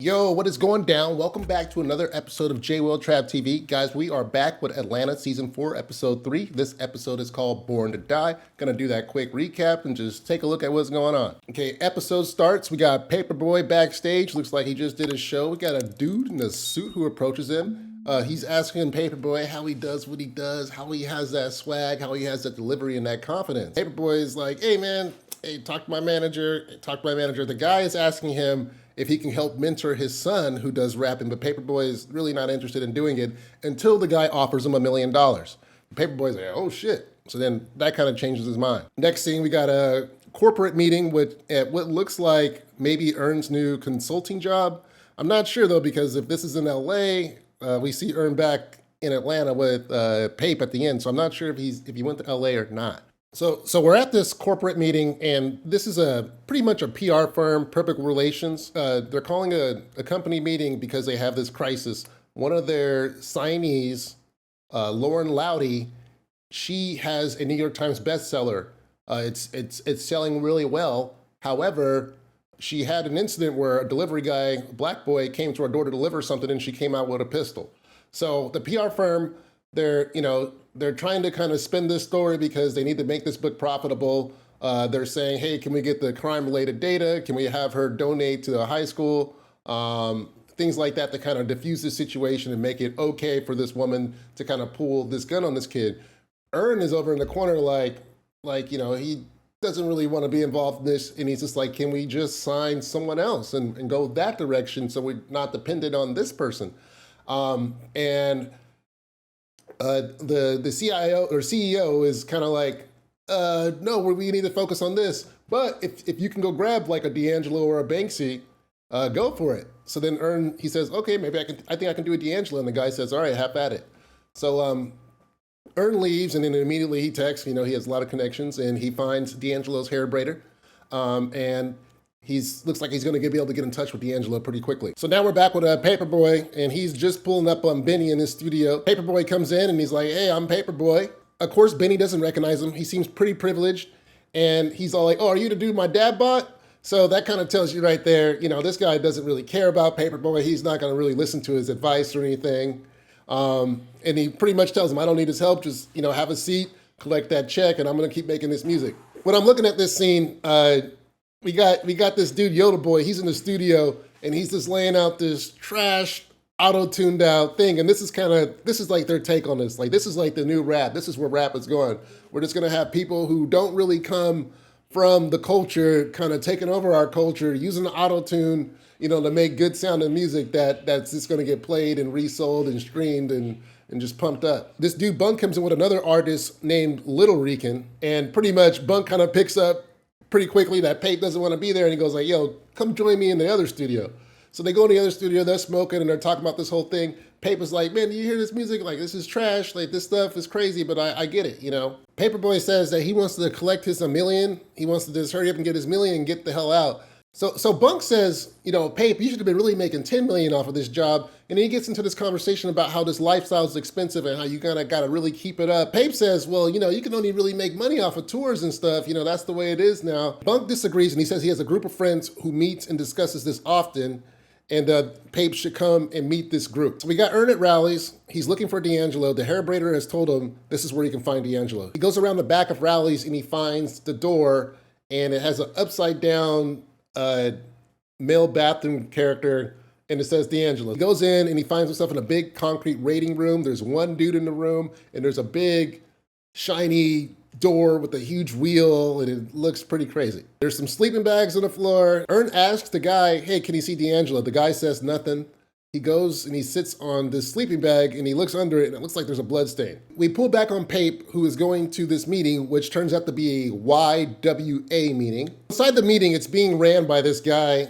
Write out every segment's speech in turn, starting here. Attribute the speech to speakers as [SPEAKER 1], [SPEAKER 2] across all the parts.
[SPEAKER 1] Yo, what is going down? Welcome back to another episode of J World Trap TV. Guys, we are back with Atlanta Season 4, Episode 3. This episode is called Born to Die. Gonna do that quick recap and just take a look at what's going on. Okay, episode starts. We got Paperboy backstage. Looks like he just did his show. We got a dude in a suit who approaches him. He's asking Paperboy how he does what he does, how he has that swag, how he has that delivery and that confidence. Paperboy is like, hey man, talk to my manager. The guy is asking him if he can help mentor his son who does rapping, but Paperboy is really not interested in doing it until the guy offers him $1 million. Paperboy's like, oh shit. So then that kind of changes his mind. Next scene, we got a corporate meeting at what looks like maybe Earn's new consulting job. I'm not sure though, because if this is in LA, we see Earn back in Atlanta with Pape at the end. So I'm not sure if he went to LA or not. So we're at this corporate meeting, and this is pretty much a PR firm, Perfect Relations. They're calling a company meeting because they have this crisis. One of their signees, Lauren Loudy, she has a New York Times bestseller. It's selling really well. However, she had an incident where a delivery guy, a black boy, came to her door to deliver something, and she came out with a pistol. So the PR firm, they're trying to kind of spin this story because they need to make this book profitable. They're saying, hey, can we get the crime-related data? Can we have her donate to a high school? Things like that to kind of diffuse the situation and make it okay for this woman to kind of pull this gun on this kid. Earn is over in the corner he doesn't really want to be involved in this, and he's just like, can we just sign someone else and go that direction so we're not dependent on this person? The CIO or CEO is kind of like, no, we need to focus on this. But if you can go grab like a D'Angelo or a Banksy, go for it. So then Earn, he says, okay, I think I can do a D'Angelo. And the guy says, all right, have at it. So Earn leaves, and then immediately he texts, he has a lot of connections, and he finds D'Angelo's hair braider. And looks like he's going to be able to get in touch with D'Angelo pretty quickly. So now we're back with Paperboy, and he's just pulling up on Benny in his studio. Paperboy comes in, and he's like, hey, I'm Paperboy. Of course, Benny doesn't recognize him. He seems pretty privileged, and he's all like, oh, are you the dude my dad bought? So that kind of tells you right there, this guy doesn't really care about Paperboy. He's not going to really listen to his advice or anything. And he pretty much tells him, I don't need his help. Just, have a seat, collect that check, and I'm going to keep making this music. When I'm looking at this scene, we got this dude, Yoda Boy. He's in the studio, and he's just laying out this trash, auto-tuned out thing. And this is like their take on this. Like, this is like the new rap. This is where rap is going. We're just going to have people who don't really come from the culture kind of taking over our culture, using the auto-tune, to make good sounding music that's just going to get played and resold and streamed and just pumped up. This dude Bunk comes in with another artist named Little Rican, and pretty much Bunk kind of picks up pretty quickly that Pape doesn't want to be there, and he goes like, yo, come join me in the other studio. So they go in the other studio, they're smoking, and they're talking about this whole thing. Pape is like, man, do you hear this music? Like, this is trash. Like, this stuff is crazy, but I get it, Paperboy says that he wants to collect his $1 million. He wants to just hurry up and get his $1 million and get the hell out. So Bunk says, Pape, you should have been really making $10 million off of this job. And then he gets into this conversation about how this lifestyle is expensive and how you kind of got to really keep it up. Pape says, well, you can only really make money off of tours and stuff. That's the way it is now. Bunk disagrees, and he says he has a group of friends who meets and discusses this often, and Pape should come and meet this group. So we got Earn at rallies. He's looking for D'Angelo. The hair braider has told him this is where he can find D'Angelo. He goes around the back of rallies, and he finds the door, and it has an upside down male bathroom character, and it says D'Angelo. He goes in and he finds himself in a big concrete waiting room. There's one dude in the room, and there's a big shiny door with a huge wheel, and it looks pretty crazy. There's some sleeping bags on the floor. Earn asks the guy, hey, can he see D'Angelo? The guy says nothing. He goes and he sits on this sleeping bag, and he looks under it, and it looks like there's a blood stain. We pull back on Pape, who is going to this meeting, which turns out to be a YWA meeting. Inside the meeting, it's being ran by this guy.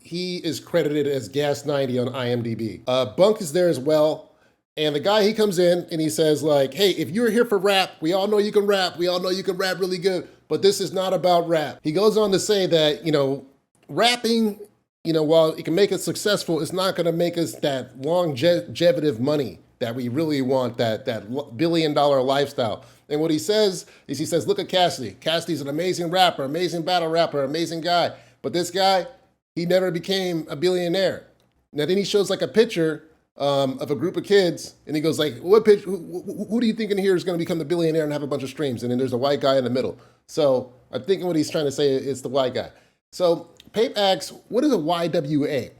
[SPEAKER 1] He is credited as Gas 90 on IMDb. Bunk is there as well. And the guy, he comes in and he says like, hey, if you're here for rap, we all know you can rap. We all know you can rap really good, but this is not about rap. He goes on to say that, rapping, while it can make us successful, it's not going to make us that longevity money that we really want, that $1 billion lifestyle. And what he says is, he says, look at Cassidy. Cassidy's an amazing rapper, amazing battle rapper, amazing guy. But this guy, he never became a billionaire. Now then he shows like a picture of a group of kids, and he goes like, "What pitch? Who do you think in here is going to become the billionaire and have a bunch of streams?" And then there's a white guy in the middle. So I'm thinking what he's trying to say is the white guy. So Pape asks, "What is a YWA?"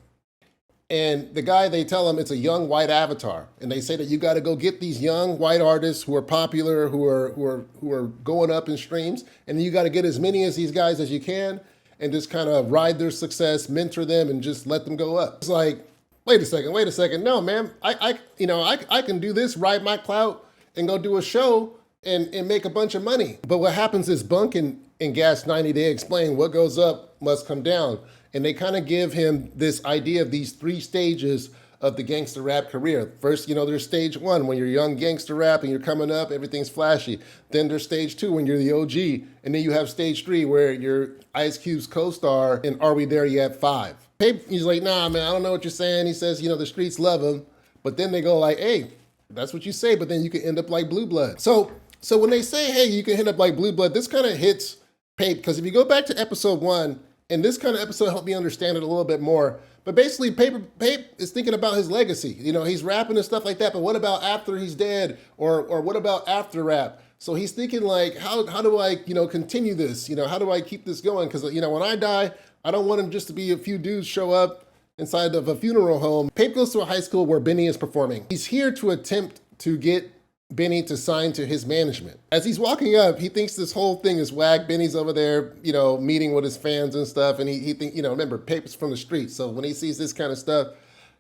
[SPEAKER 1] And the guy, they tell him it's a young white avatar, and they say that you got to go get these young white artists who are popular, who are going up in streams, and you got to get as many as these guys as you can, and just kind of ride their success, mentor them, and just let them go up. It's like, wait a second, no, man, I can do this, ride my clout, and go do a show and make a bunch of money. But what happens is Bunk and Gas 90, they explain what goes up must come down. And they kind of give him this idea of these 3 stages of the gangster rap career. First, there's stage 1, when you're young gangster rap and you're coming up, everything's flashy. Then there's stage 2, when you're the OG. And then you have stage 3, where you're Ice Cube's co-star in Are We There Yet 5. Pape, he's like, nah, man, I don't know what you're saying. He says, the streets love him. But then they go like, hey, that's what you say, but then you can end up like Blue Blood. So when they say, hey, you can end up like Blue Blood, this kind of hits Pape, because if you go back to episode 1, and this kind of episode helped me understand it a little bit more. But basically, Pape is thinking about his legacy. He's rapping and stuff like that, but what about after he's dead? Or what about after rap? So he's thinking like, how do I, continue this? How do I keep this going? Because, when I die, I don't want him just to be a few dudes show up inside of a funeral home. Pape goes to a high school where Benny is performing. He's here to attempt to get Benny to sign to his management. As he's walking up, he thinks this whole thing is whack. Benny's over there, meeting with his fans and stuff. And he think, remember, Pape's from the streets. So when he sees this kind of stuff,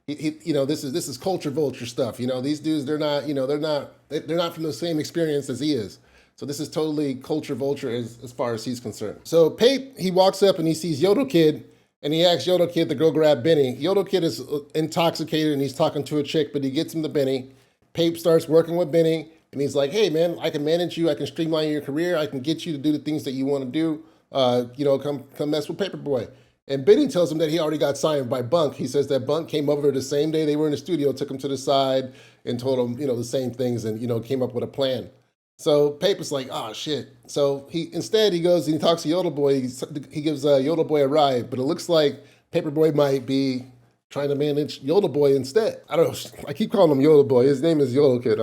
[SPEAKER 1] this is culture vulture stuff. These dudes, they're not from the same experience as he is. So this is totally culture vulture as far as he's concerned. So Pape, he walks up and he sees Yodel Kid, and he asks Yodel Kid to go grab Benny. Yodel Kid is intoxicated and he's talking to a chick, but he gets him to Benny. Pape starts working with Benny, and he's like, hey, man, I can manage you. I can streamline your career. I can get you to do the things that you want to do. Come mess with Paperboy. And Benny tells him that he already got signed by Bunk. He says that Bunk came over the same day they were in the studio, took him to the side, and told him, the same things, and, came up with a plan. So Pape is like, oh, shit. So he goes and he talks to Yodel Boy. He gives Yodel Boy a ride, but it looks like Paperboy might be trying to manage Yodel Boy instead. I don't know. I keep calling him Yodel Boy. His name is Yodel Kid.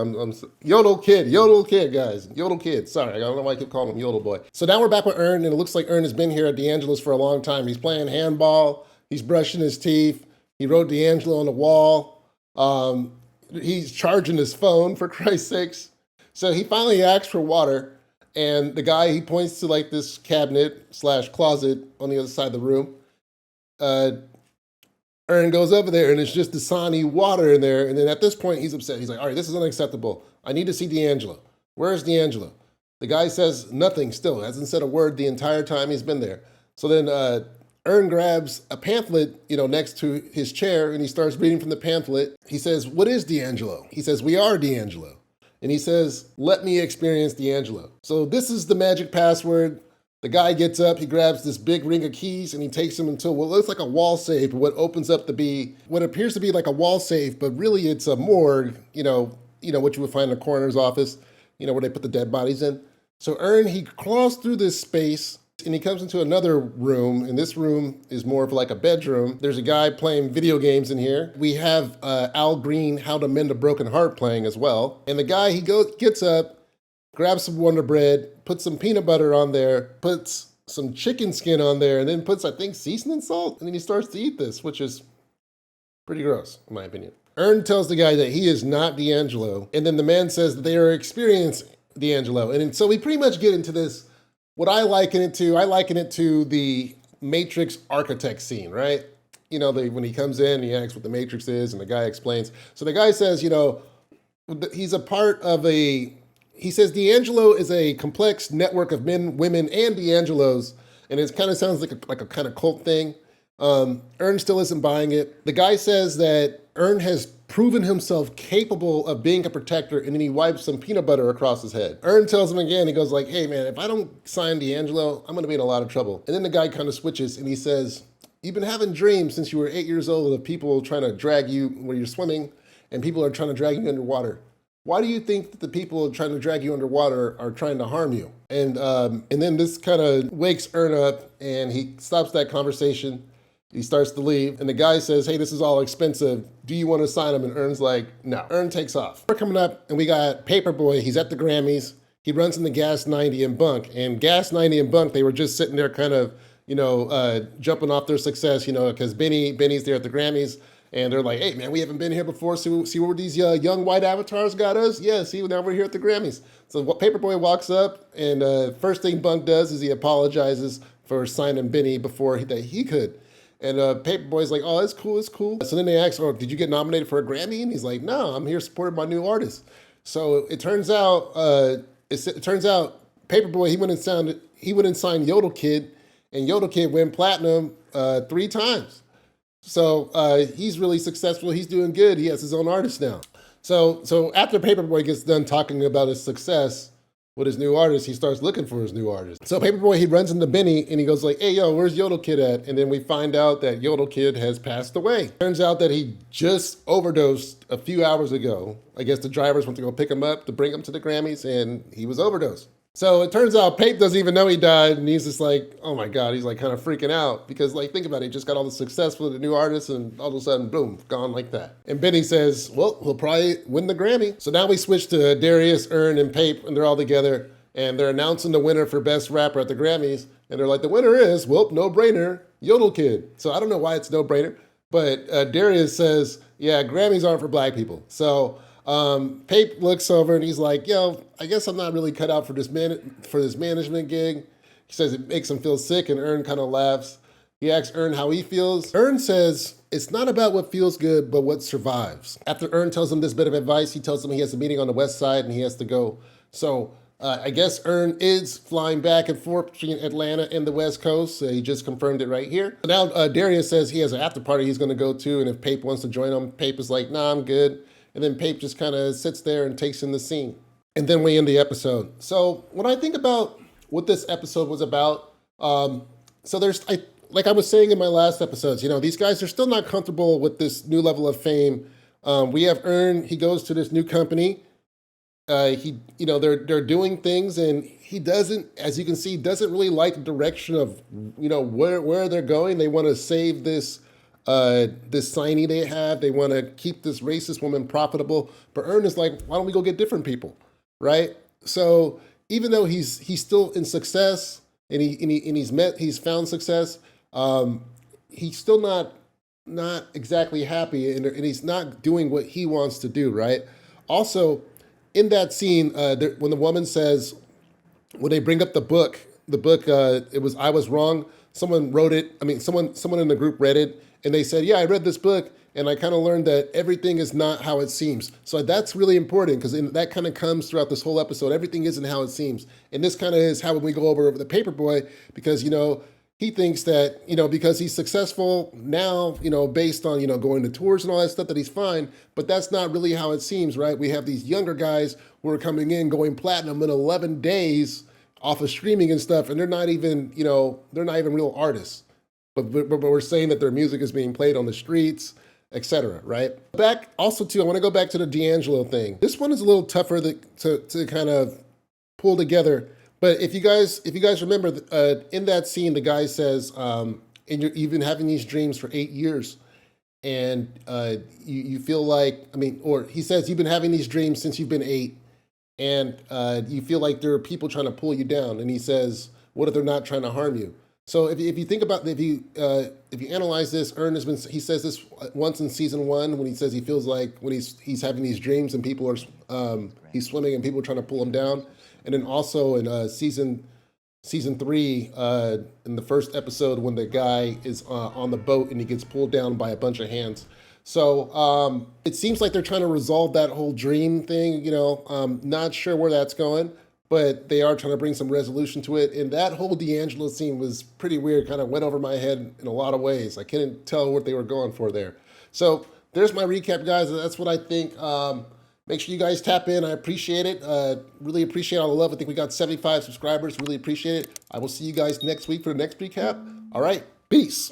[SPEAKER 1] Yodel Kid, guys. Yodel Kid. Sorry, I don't know why I keep calling him Yodel Boy. So now we're back with Earn, and it looks like Earn has been here at D'Angelo's for a long time. He's playing handball. He's brushing his teeth. He wrote D'Angelo on the wall. He's charging his phone, for Christ's sakes. So he finally asks for water, and the guy, he points to like this cabinet/closet on the other side of the room. Earn goes over there, and it's just Dasani water in there. And then at this point, he's upset. He's like, all right, this is unacceptable. I need to see D'Angelo. Where's D'Angelo? The guy says nothing still. Hasn't said a word the entire time he's been there. So then Earn grabs a pamphlet, next to his chair, and he starts reading from the pamphlet. He says, what is D'Angelo? He says, we are D'Angelo. And he says, let me experience D'Angelo. So this is the magic password. The guy gets up, he grabs this big ring of keys, and he takes them into what looks like a wall safe, but what opens up to be what appears to be like a wall safe, but really it's a morgue, what you would find in a coroner's office, where they put the dead bodies in. So Earn, he crawls through this space, and he comes into another room, and this room is more of like a bedroom. There's a guy playing video games in here. We have Al Green, How to Mend a Broken Heart playing as well. And the guy, gets up, grabs some Wonder Bread, puts some peanut butter on there, puts some chicken skin on there, and then puts, I think, seasoning salt. And then he starts to eat this, which is pretty gross, in my opinion. Earn tells the guy that he is not D'Angelo. And then the man says that they are experiencing D'Angelo. And so we pretty much get into this, what I liken it to the Matrix architect scene, right? When he comes in, he asks what the Matrix is, and the guy explains. So the guy says, he's a part of he says D'Angelo is a complex network of men, women, and D'Angelos, and it kind of sounds like a kind of cult thing. Earn still isn't buying it. The guy says that Earn has proven himself capable of being a protector, and then he wipes some peanut butter across his head. Earn tells him again, he goes like, hey man, if I don't sign D'Angelo, I'm gonna be in a lot of trouble. And then the guy kind of switches and he says, you've been having dreams since you were 8 years old of people trying to drag you where you're swimming, and people are trying to drag you underwater. Why do you think that the people trying to drag you underwater are trying to harm you? And then this kind of wakes Earn up, and he stops that conversation. He starts to leave, and the guy says, hey, this is all expensive. Do you want to sign him? And Earn's like, no. Earn takes off. We're coming up, and we got Paperboy. He's at the Grammys. He runs into Gas 90 and Bunk. And Gas 90 and Bunk, they were just sitting there kind of, jumping off their success, because Benny's there at the Grammys. And they're like, hey, man, we haven't been here before. See where these young white avatars got us? Yeah, see, now we're here at the Grammys. So Paperboy walks up, and first thing Bunk does is he apologizes for signing Benny before he could. And Paperboy's like, oh, it's cool. So then they ask, oh, did you get nominated for a Grammy? And he's like, no, I'm here supporting my new artist. So it turns out, Paperboy, he went and signed Yodel Kid, and Yodel Kid went platinum 3 times. So he's really successful. He's doing good. He has his own artist now. So after Paperboy gets done talking about his success with his new artist, he starts looking for his new artist. So Paperboy, he runs into Benny and he goes like, hey, yo, where's Yodel Kid at? And then we find out that Yodel Kid has passed away. Turns out that he just overdosed a few hours ago. I guess the drivers went to go pick him up to bring him to the Grammys, and he was overdosed. So it turns out Pape doesn't even know he died, and he's just like, oh my God, he's like kind of freaking out because like, think about it, he just got all the success with the new artist and all of a sudden, boom, gone like that. And Benny says, well, he'll probably win the Grammy. So now we switch to Darius, Earn, and Pape, and they're all together, and they're announcing the winner for Best Rapper at the Grammys, and they're like, the winner is, well, no brainer, Yodel Kid. So I don't know why it's no brainer, but Darius says, yeah, Grammys aren't for black people. So Pape looks over and he's like, yo, I guess I'm not really cut out for this management gig. He says it makes him feel sick, and Earn kind of laughs. He asks Earn how he feels. Earn says, it's not about what feels good, but what survives. After Earn tells him this bit of advice, he tells him he has a meeting on the West Side and he has to go. So I guess Earn is flying back and forth between Atlanta and the West Coast. He just confirmed it right here. So now Darius says he has an after party he's going to go to, and if Pape wants to join him, Pape is like, nah, I'm good. And then Pape just kind of sits there and takes in the scene. And then we end the episode. So when I think about what this episode was about, like I was saying in my last episodes, these guys are still not comfortable with this new level of fame. We have Earn, he goes to this new company. They're doing things, and he doesn't, as you can see, doesn't really like the direction of, where they're going. They want to save this signee they have. They want to keep this racist woman profitable. But Earn is like, why don't we go get different people, right? So even though he's still in success and he's found success, he's still not exactly happy, and he's not doing what he wants to do, right? Also, in that scene, when the woman says, when they bring up the book, it was I Was Wrong. Someone wrote it. I mean, someone in the group read it, and they said, yeah, I read this book, and I kind of learned that everything is not how it seems. So that's really important, because that kind of comes throughout this whole episode. Everything isn't how it seems. And this kind of is how we go over the Paperboy, because, he thinks that, because he's successful now, based on, going to tours and all that stuff, that he's fine, but that's not really how it seems, right? We have these younger guys who are coming in, going platinum in 11 days off of streaming and stuff, and they're not even real artists. But we're saying that their music is being played on the streets, etc. Right? I want to go back to the D'Angelo thing. This one is a little tougher to kind of pull together. But if you guys remember, in that scene, the guy says, and you've been having these dreams for 8 years, and you feel like, or he says you've been having these dreams since you've been 8, and you feel like there are people trying to pull you down. And he says, what if they're not trying to harm you? So if you think about, if you analyze this, Earn he says this once in season 1, when he says he feels like when he's having these dreams and people are he's swimming and people are trying to pull him down, and then also in season 3 in the first episode when the guy is on the boat and he gets pulled down by a bunch of hands. So it seems like they're trying to resolve that whole dream thing. Not sure where that's going, but they are trying to bring some resolution to it. And that whole D'Angelo scene was pretty weird, kind of went over my head in a lot of ways. I couldn't tell what they were going for there. So there's my recap, guys. That's what I think. Make sure you guys tap in. I appreciate it. Really appreciate all the love. I think we got 75 subscribers. Really appreciate it. I will see you guys next week for the next recap. All right, peace.